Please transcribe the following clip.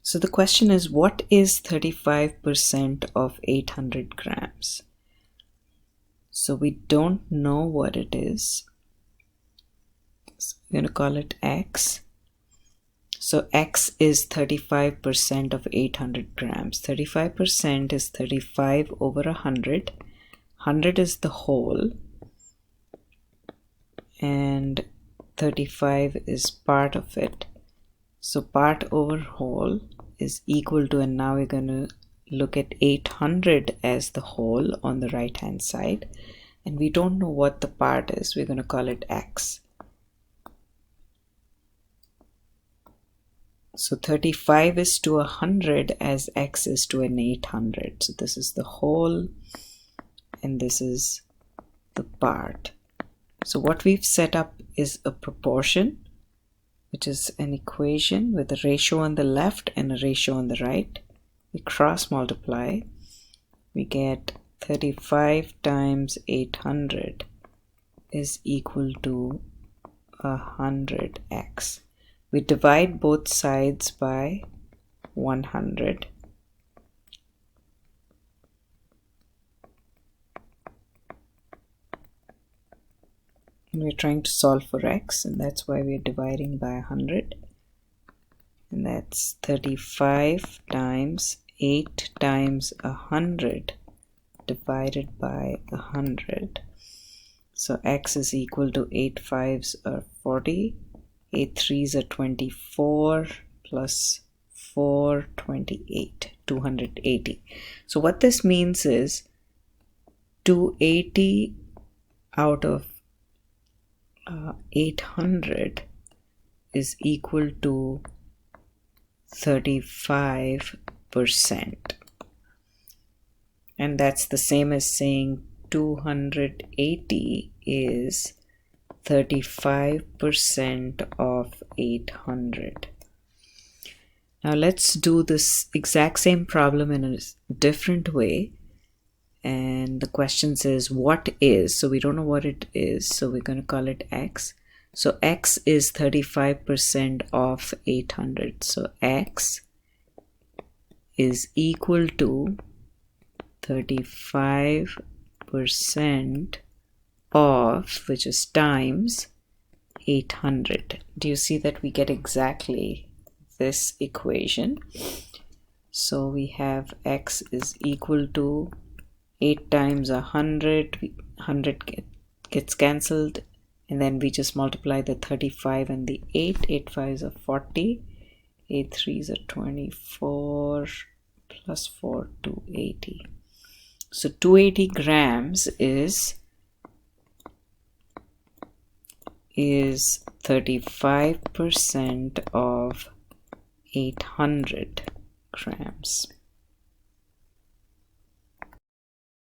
So the question is, what is 35% of 800 grams? So we don't know what it is. So we're going to call it X. So X is 35% of 800 grams. 35% is 35 over 100. 100 is the whole. And 35 is part of it. So part over whole is equal to, and now we're going to look at 800 as the whole on the right hand side, and we don't know what the part is. We're going to call it X. So 35 is to 100 as X is to an 800. So this is the whole and this is the part. So what we've set up is a proportion, which is an equation with a ratio on the left and a ratio on the right. We cross multiply. We get 35 times 800 is equal to 100x. We divide both sides by 100. And we're trying to solve for x, and that's why we're dividing by 100. And that's 35 times 8 times 100 divided by 100. So x is equal to 8 5s are 40, 8 3s are 24, plus 4, 28, 280. So what this means is 280 out of 800 is equal to 35%. And that's the same as saying 280 is 35% of 800. Now let's do this exact same problem in a different way. And the question says, what is? So we don't know what it is, so we're going to call it X. So X is 35% of 800. So X is equal to 35% of, which is times 800. Do you see that we get exactly this equation? So we have X is equal to 8 times 100, 100 gets cancelled, and then we just multiply the 35 and the 8. 8 5s are 40, 8 3s are 24, plus 4, 280. So 280 grams is 35% of 800 grams.